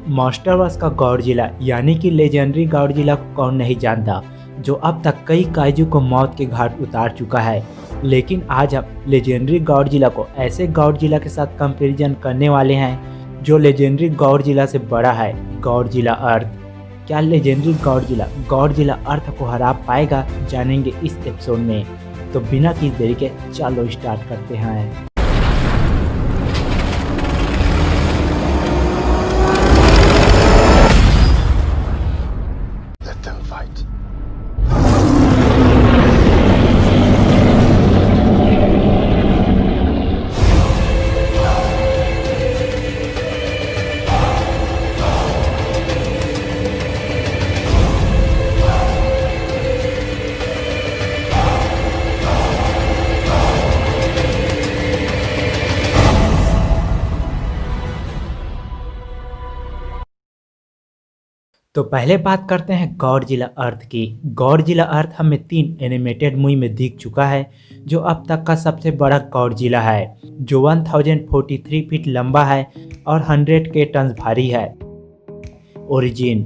मास्टरवर्स का गॉडजिला यानी कि लेजेंडरी गॉडजिला को कौन नहीं जानता, जो अब तक कई काइजू को मौत के घाट उतार चुका है। लेकिन आज हम लेजेंडरी गॉडजिला को ऐसे गॉडजिला के साथ कंपैरिजन करने वाले हैं जो लेजेंडरी गॉडजिला से बड़ा है, गॉडजिला अर्थ। क्या लेजेंडरी गॉडजिला अर्थ को हरा पाएगा, जानेंगे इस एपिसोड में। तो बिना किसी देरी के चलो स्टार्ट करते हैं। तो पहले बात करते हैं गॉडजिला अर्थ की। गॉडजिला अर्थ हमें 3 एनिमेटेड मूवी में दिख चुका है, जो अब तक का सबसे बड़ा गॉडजिला है, जो 1043 फीट लंबा है और 100 टन भारी है। ओरिजिन।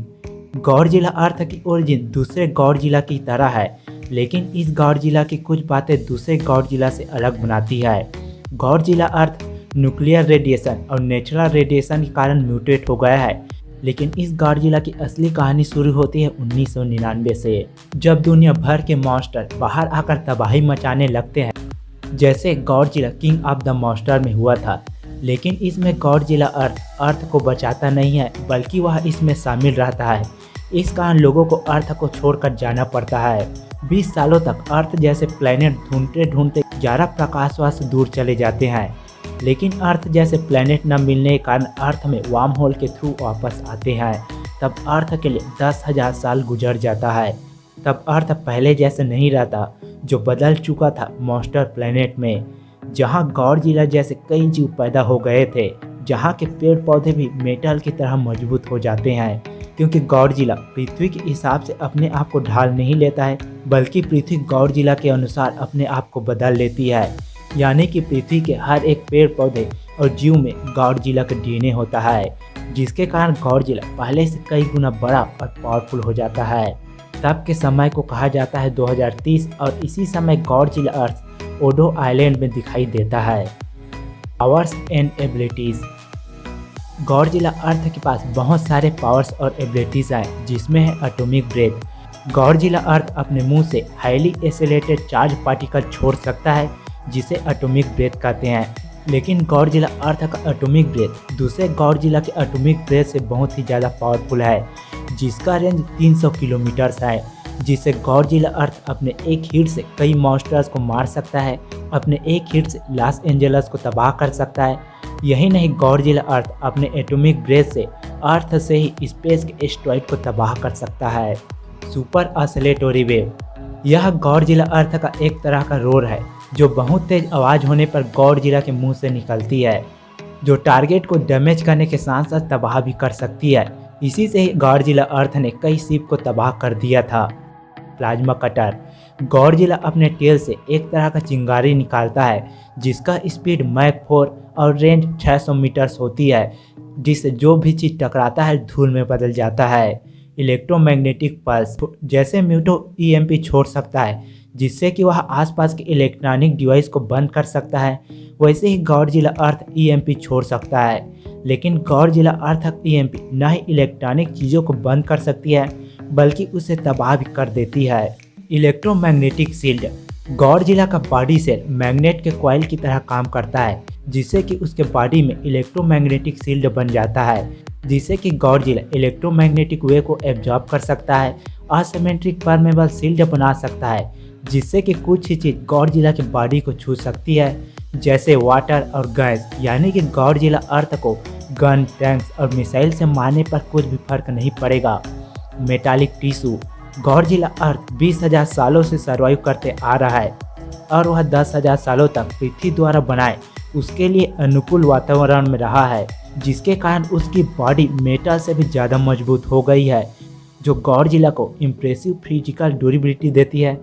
गॉडजिला अर्थ की ओरिजिन दूसरे गॉडजिला की तरह है, लेकिन इस गॉडजिला की कुछ बातें दूसरे गॉडजिला से अलग बनाती है। गॉडजिला अर्थ न्यूक्लियर रेडिएशन और नेचुरल रेडिएशन के कारण म्यूटेट हो गया है, लेकिन इस गॉडजिला की असली कहानी शुरू होती है 1999 से, जब दुनिया भर के मॉन्स्टर बाहर आकर तबाही मचाने लगते हैं, जैसे Godzilla king of the monster में हुआ था। लेकिन इसमें गॉडजिला अर्थ को बचाता नहीं है, बल्कि वह इसमें शामिल रहता है। इस कारण लोगों को अर्थ को छोड़कर जाना पड़ता है। 20 सालों तक अर्थ जैसे प्लैनेट ढूंढते ढूंढते 11 प्रकाश वर्ष दूर चले जाते हैं, लेकिन अर्थ जैसे प्लैनेट न मिलने के कारण अर्थ में वार्म होल के थ्रू वापस आते हैं। तब अर्थ के लिए 10,000 साल गुजर जाता है। तब अर्थ पहले जैसे नहीं रहता, जो बदल चुका था मॉन्स्टर प्लैनेट में, जहां गॉडजिला जैसे कई जीव पैदा हो गए थे, जहां के पेड़ पौधे भी मेटल की तरह मजबूत हो जाते हैं, क्योंकि गॉडजिला पृथ्वी के हिसाब से अपने आप को ढाल नहीं लेता है, बल्कि पृथ्वी गॉडजिला के अनुसार अपने आप को बदल लेती है। यानी कि पृथ्वी के हर एक पेड़ पौधे और जीव में गॉडजिला का डीएनए होता है, जिसके कारण गॉडजिला पहले से कई गुना बड़ा और पावरफुल हो जाता है। तब के समय को कहा जाता है 2030, और इसी समय गॉडजिला अर्थ ओडो आइलैंड में दिखाई देता है। Powers and abilities. गॉडजिला अर्थ के पास बहुत सारे पावर्स और एबिलिटीज हैं, जिसमें है एटॉमिक ब्रेथ। गॉडजिला अर्थ अपने मुंह से हाईली एसिलेटेड चार्ज पार्टिकल छोड़ सकता है, जिसे एटॉमिक ब्रेथ कहते हैं। लेकिन गॉडजिला अर्थ का एटॉमिक ब्रेथ दूसरे गॉडजिला के एटॉमिक ब्रेथ से बहुत ही ज़्यादा पावरफुल है, जिसका रेंज 300 किलोमीटर है, जिससे गॉडजिला अर्थ अपने एक हिट से कई मॉन्स्टर्स को मार सकता है, अपने एक हिट से लॉस एंजल्स को तबाह कर सकता है। यही नहीं, गॉडजिला अर्थ अपने एटॉमिक ब्रेथ से अर्थ से ही स्पेस के एस्टेरॉयड को तबाह कर सकता है। Super oscillatory wave. यह गॉडजिला अर्थ का एक तरह का रोर है, जो बहुत तेज आवाज़ होने पर गॉडजिला के मुंह से निकलती है, जो टारगेट को डैमेज करने के साथ साथ तबाह भी कर सकती है। इसी से ही गॉडजिला अर्थ ने कई शिप को तबाह कर दिया था। Plasma cutter. गॉडजिला अपने टेल से एक तरह का चिंगारी निकालता है, जिसका स्पीड मैक 4 और रेंज 600 मीटर्स होती है, जिससे जो भी चीज़ टकराता है धूल में बदल जाता है। Electromagnetic pulse. जैसे म्यूटो ईएमपी छोड़ सकता है, जिससे कि वह आसपास के इलेक्ट्रॉनिक डिवाइस को बंद कर सकता है, वैसे ही गॉडजिला अर्थ ईएमपी छोड़ सकता है। लेकिन गॉडजिला अर्थ ईएमपी न ही इलेक्ट्रॉनिक चीज़ों को बंद कर सकती है, बल्कि उसे तबाह भी कर देती है। Electromagnetic shield. गॉडजिला का बॉडी सेल मैग्नेट के कॉइल की तरह काम करता है, जिससे कि उसके बॉडी में इलेक्ट्रोमैग्नेटिक शील्ड बन जाता है, जिससे कि गॉडजिला इलेक्ट्रोमैग्नेटिक वेव को एब्जॉर्ब कर सकता है, असिमेट्रिक परमेबल शील्ड बना सकता है, जिससे कि कुछ ही चीज़ गॉडजिला की बॉडी को छू सकती है, जैसे वाटर और गैस। यानी कि गॉडजिला अर्थ को गन, टैंक्स और मिसाइल से मारने पर कुछ भी फर्क नहीं पड़ेगा। Metallic tissue. गॉडजिला अर्थ 20,000 सालों से सर्वाइव करते आ रहा है, और वह 10,000 सालों तक पृथ्वी द्वारा बनाए उसके लिए अनुकूल वातावरण में रहा है, जिसके कारण उसकी बॉडी मेटल से भी ज़्यादा मजबूत हो गई है, जो गॉडजिला को इम्प्रेसिव फिजिकल ड्यूरेबिलिटी देती है।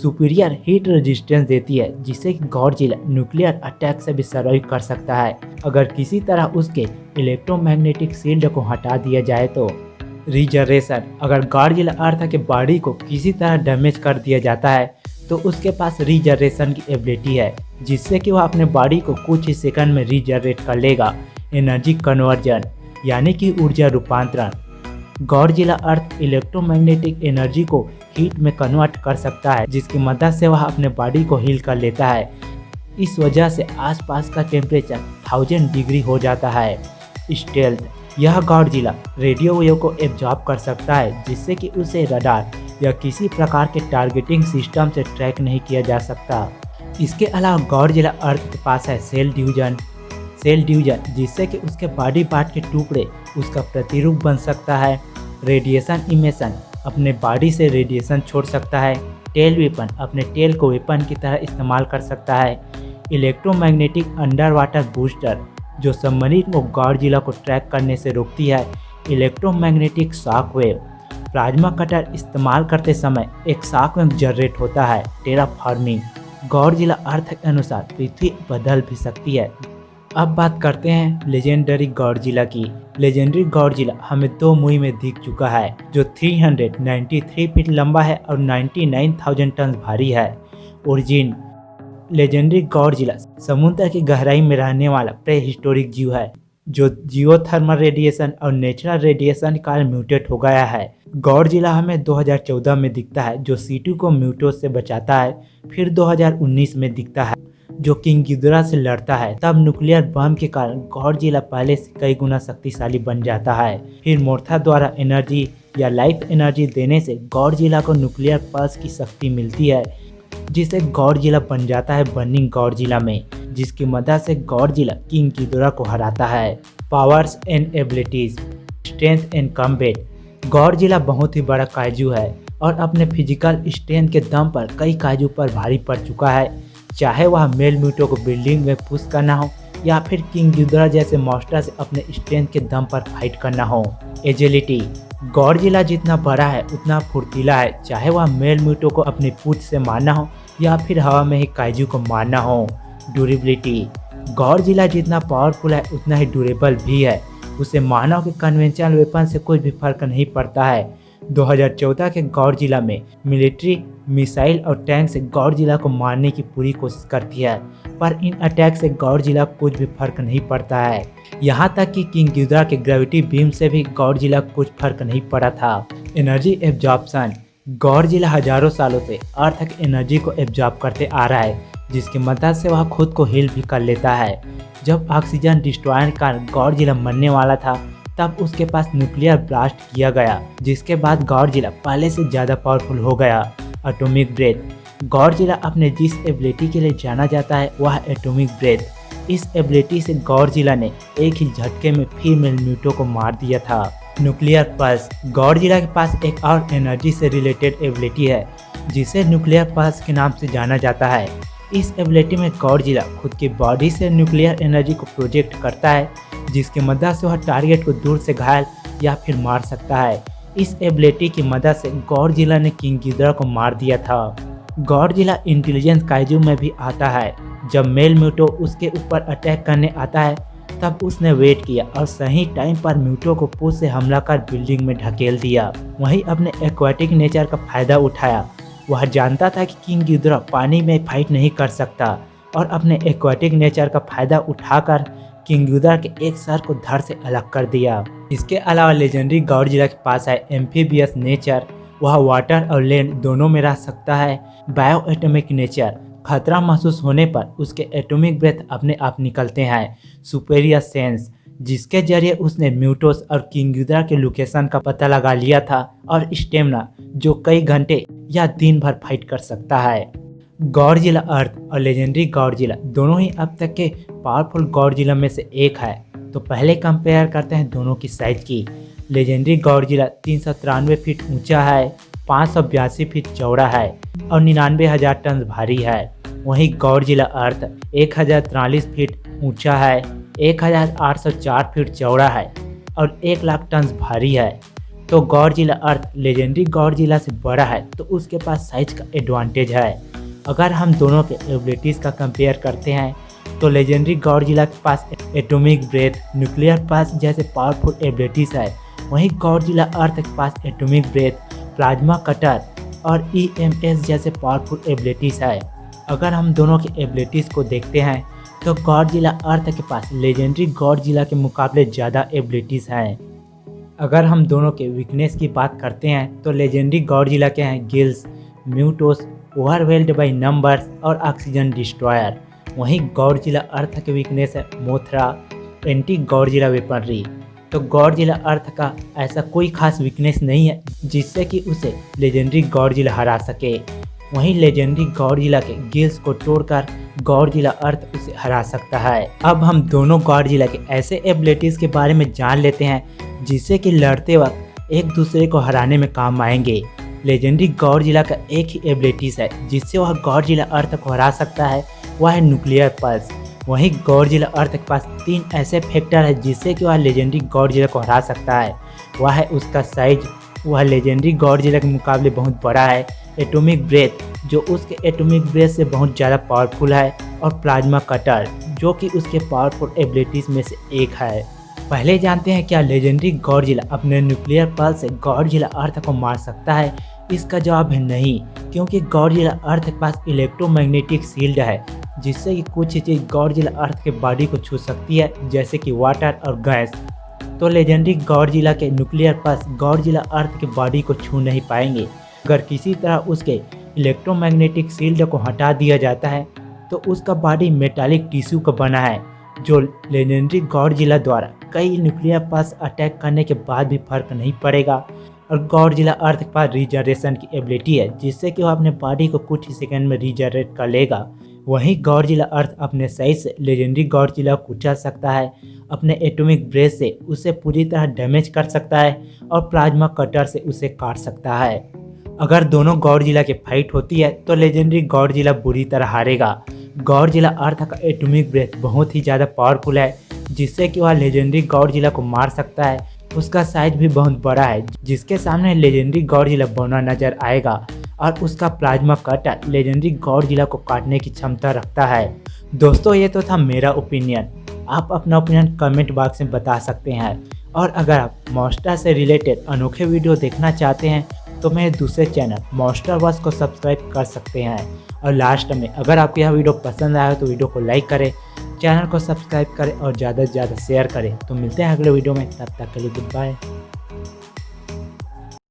सुपीरियर हीट रेजिस्टेंस देती है, जिससे कि गॉडजिला न्यूक्लियर अटैक से भी सर्वाइव कर सकता है अगर किसी तरह उसके इलेक्ट्रोमैग्नेटिक शील्ड को हटा दिया जाए तो। रिजनरेशन, अगर गॉडजिला अर्थ के बॉडी को किसी तरह डैमेज कर दिया जाता है तो उसके पास रिजनरेशन की एबिलिटी है, जिससे कि वह अपने बॉडी को कुछ ही सेकंड में रिजनरेट कर लेगा। एनर्जी कन्वर्जन, यानी कि ऊर्जा रूपांतरण। गॉडजिला अर्थ इलेक्ट्रोमैग्नेटिक एनर्जी को हीट में कन्वर्ट कर सकता है, जिसकी मदद से वह अपने बॉडी को हील कर लेता है। इस वजह से आसपास का टेम्परेचर 1000 डिग्री हो जाता है। स्टेल्थ, यह गॉडजिला रेडियो वेव को एब्जॉर्ब कर सकता है, जिससे कि उसे रडार या किसी प्रकार के टारगेटिंग सिस्टम से ट्रैक नहीं किया जा सकता। इसके अलावा गॉडजिला अर्थ के पास है सेल डिवीजन, जिससे कि उसके बॉडी पार्ट के टुकड़े उसका प्रतिरूप बन सकता है। रेडिएशन इमिशन, अपने बॉडी से रेडिएशन छोड़ सकता है। टेल वेपन, अपने टेल को वेपन की तरह इस्तेमाल कर सकता है। इलेक्ट्रोमैग्नेटिक अंडर वाटर बूस्टर, जो सबमरीन को गॉडजिला को ट्रैक करने से रोकती है। Electromagnetic shock wave, plasma cutter इस्तेमाल करते समय एक शॉक वेव जनरेट होता है। टेराफॉर्मिंग, गॉडजिला अर्थ के अनुसार पृथ्वी बदल भी सकती है। अब बात करते हैं लेजेंडरी गॉडजिला की। लेजेंडरी गॉडजिला हमें 2 मूवी में दिख चुका है, जो 393 फीट लंबा है और 99,000 टन भारी है। ओरिजिन, लेजेंडरी गॉडजिला समुद्र की गहराई में रहने वाला प्री हिस्टोरिक जीव है, जो जियोथर्मल रेडिएशन और नेचुरल रेडिएशन के कारण म्यूटेट हो गया है। गॉडजिला हमें 2014 में दिखता है, जो C2 को म्यूटोस से बचाता है। फिर 2019 में दिखता है, जो किंग गिदोरा से लड़ता है। तब न्यूक्लियर बम के कारण गॉडजिला पहले से कई गुना शक्तिशाली बन जाता है। फिर मोर्था द्वारा एनर्जी या लाइफ एनर्जी देने से गॉडजिला को न्यूक्लियर पल्स की शक्ति मिलती है, जिससे गॉडजिला बन जाता है बर्निंग गॉडजिला में, जिसकी मदद से गॉडजिला किंग गिदोरा को हराता है। Powers and abilities, strength and combat, Godzilla बहुत ही बड़ा काइजू है और अपने फिजिकल स्ट्रेंथ के दम पर कई काइजू पर भारी पड़ चुका है, चाहे वह मेल म्यूटो को बिल्डिंग में पुश करना हो या फिर किंग गिदोरा जैसे मॉन्स्टर से अपने स्ट्रेंथ के दम पर फाइट करना हो। एजिलिटी, गॉडजिला जितना बड़ा है उतना फुर्तीला है, चाहे वह मेल म्यूटो को अपनी पूंछ से मारना हो या फिर हवा में ही काइजू को मारना हो। ड्यूरेबिलिटी, गॉडजिला जितना पावरफुल है उतना ही ड्यूरेबल भी है, उसे मानव के कन्वेंशनल वेपन से कुछ भी फर्क नहीं पड़ता है। 2014 के गॉडजिला में मिलिट्री मिसाइल और टैंक से गॉडजिला को मारने की पूरी कोशिश करती है, पर इन अटैक से गॉडजिला कुछ भी फर्क नहीं पड़ता है। यहाँ तक कि किंग गिदोरा के ग्रेविटी बीम से भी गॉडजिला कुछ फर्क नहीं पड़ा था। एनर्जी एब्जॉर्प्शन, गॉडजिला हजारों सालों से अर्थ की एनर्जी को एब्जॉर्ब करते आ रहा है, जिसकी मदद से वह खुद को हील भी कर लेता है। जब ऑक्सीजन डिस्ट्रॉयर के कारण गॉडजिला मरने वाला था, तब उसके पास न्यूक्लियर ब्लास्ट किया गया, जिसके बाद गॉडजिला पहले से ज़्यादा पावरफुल हो गया। एटॉमिक ब्रेथ, गॉडजिला अपने जिस एबिलिटी के लिए जाना जाता है वह एटॉमिक ब्रेथ। इस एबिलिटी से गॉडजिला ने एक ही झटके में फीमेल म्यूटो को मार दिया था। न्यूक्लियर पल्स, गॉडजिला के पास एक और एनर्जी से रिलेटेड एबिलिटी है, जिसे न्यूक्लियर पल्स के नाम से जाना जाता है। इस एबिलिटी में गॉडजिला खुद की बॉडी से न्यूक्लियर एनर्जी को प्रोजेक्ट करता है, जिसकी मदद से वह टारगेट को दूर से घायल या फिर मार सकता है। इस एबिलिटी की मदद से गॉडजिला ने किंग गिदोरा को मार दिया था। गॉडजिला इंटेलिजेंस काइजू में भी आता है। जब मेल म्यूटो उसके ऊपर अटैक करने आता है, तब उसने वेट किया और सही टाइम पर म्यूटो को पुश से हमला कर बिल्डिंग में ढकेल दिया। वहीं अपने एक्वाटिक नेचर का फायदा उठाया। वह जानता था कि किंग गिदोरा पानी में फाइट नहीं कर सकता और अपने एक्वाटिक नेचर का फायदा उठाकर किंग गिदोरा के एक सर को धड़ से अलग कर दिया। इसके अलावा लेजेंडरी गॉडजिला के पास है एम्फीबियस नेचर, वह वाटर और लैंड दोनों में रह सकता है। बायो एटॉमिक नेचर, खतरा महसूस होने पर उसके एटॉमिक ब्रेथ अपने आप निकलते हैं। सुपेरियर सेंस, जिसके जरिए उसने म्यूटोस और किंग गिदोरा के लोकेशन का पता लगा लिया था। और स्टेमिना, जो कई घंटे या दिन भर फाइट कर सकता है। गॉडजिला अर्थ और लेजेंडरी गॉडजिला दोनों ही अब तक के पावरफुल गॉडजिला में से एक है। तो पहले कंपेयर करते हैं दोनों की साइज की। लेजेंडरी गॉडजिला 393 फीट ऊंचा है, 582 फीट चौड़ा है और 99,000 टन भारी है। वहीं गॉडजिला अर्थ 1043 फीट ऊंचा है, 1804 फीट चौड़ा है और 1 लाख टन भारी है। तो गॉडजिला अर्थ लेजेंडरी गॉडजिला से बड़ा है तो उसके पास साइज का एडवांटेज है। अगर हम दोनों के एबिलिटीज़ का कंपेयर करते हैं तो लेजेंडरी गॉडजिला के पास एटॉमिक ब्रेथ, न्यूक्लियर पल्स जैसे पावरफुल एबिलिटीज़ है, वहीं गॉडजिला अर्थ के पास एटॉमिक ब्रेथ, प्लाज्मा कटर और EMS जैसे पावरफुल एबिलिटीज़ है। अगर हम दोनों की एबिलिटीज़ को देखते हैं तो गॉडजिला अर्थ के पास लेजेंडरी गॉडजिला के मुकाबले ज़्यादा एबिलिटीज़ हैं। अगर हम दोनों के वीकनेस की बात करते हैं तो लेजेंडरी गॉडजिला के हैं गिल्स, म्यूटोस, ओवरवेल्ड बाय नंबर्स और ऑक्सीजन डिस्ट्रॉयर। वहीं गॉडजिला अर्थ के वीकनेस है मोथरा, एंटी गॉडजिला वेपनरी। तो गॉडजिला अर्थ का ऐसा कोई खास वीकनेस नहीं है जिससे कि उसे लेजेंडरी गॉडजिला हरा सके। वहीं लेजेंडरी गॉडजिला के गिल्स को तोड़कर गॉडजिला अर्थ उसे हरा सकता है। अब हम दोनों गॉडजिला के ऐसे एबिलिटीज़ के बारे में जान लेते हैं जिससे कि लड़ते वक्त एक दूसरे को हराने में काम आएंगे। लेजेंडरी गॉडजिला का एक ही एबिलिटीज़ है जिससे वह गॉडजिला अर्थ को हरा सकता है, वह है न्यूक्लियर पल्स। वहीं गॉडजिला अर्थ के पास 3 ऐसे फैक्टर है जिससे कि वह लेजेंडरी गॉडजिला को हरा सकता है। वह है उसका साइज, वह लेजेंडरी गॉडजिला के मुकाबले बहुत बड़ा है, एटॉमिक ब्रेथ जो उसके एटॉमिक ब्रेथ से बहुत ज़्यादा पावरफुल है, और प्लाज्मा कटर जो कि उसके पावरफुल एबिलिटीज़ में से एक है। पहले जानते हैं क्या लेजेंडरी गॉडजिला अपने न्यूक्लियर पल्स से गॉडजिला अर्थ को मार सकता है। इसका जवाब है नहीं, क्योंकि गॉडजिला अर्थ के पास इलेक्ट्रोमैग्नेटिक शील्ड है जिससे कि कुछ चीज़ गॉडजिला अर्थ के बॉडी को छू सकती है, जैसे कि वाटर और गैस। तो लेजेंडरी गॉडजिला के न्यूक्लियर पल्स गॉडजिला अर्थ के बॉडी को छू नहीं पाएंगे। अगर किसी तरह उसके इलेक्ट्रोमैग्नेटिक शील्ड को हटा दिया जाता है तो उसका बॉडी मेटालिक टिश्यू का बना है, जो लेजेंडरी गॉडजिला द्वारा कई न्यूक्लियर पल्स अटैक करने के बाद भी फर्क नहीं पड़ेगा। और गॉडजिला अर्थ के पास रीजनरेशन की एबिलिटी है जिससे कि वह अपने बॉडी को कुछ ही सेकंड में रीजनरेट कर लेगा। वहीं गॉडजिला अर्थ अपने साइज से लेजेंडरी गॉडजिला को कुचल सकता है, अपने एटॉमिक ब्रेथ से उसे पूरी तरह डैमेज कर सकता है और प्लाज्मा कटर से उसे काट सकता है। अगर दोनों गॉडजिला की फाइट होती है तो लेजेंडरी गॉडजिला बुरी तरह हारेगा। गॉडजिला अर्थ का एटॉमिक ब्रेथ बहुत ही ज़्यादा पावरफुल है जिससे कि वह लेजेंडरी गॉडजिला को मार सकता है। उसका साइज भी बहुत बड़ा है जिसके सामने लेजेंडरी गॉडजिला बना नजर आएगा, और उसका प्लाज्मा कटर लेजेंडरी गॉडजिला को काटने की क्षमता रखता है। दोस्तों, ये तो था मेरा ओपिनियन। आप अपना ओपिनियन कमेंट बॉक्स में बता सकते हैं। और अगर आप मॉन्स्टर से रिलेटेड अनोखे वीडियो देखना चाहते हैं तो मेरे दूसरे चैनल मॉन्स्टर वर्स को सब्सक्राइब कर सकते हैं। और लास्ट में अगर आपको यह वीडियो पसंद आया तो वीडियो को लाइक करें, चैनल को सब्सक्राइब करें और ज़्यादा से ज़्यादा शेयर करें। तो मिलते हैं अगले वीडियो में, तब तक के लिए गुड बाय।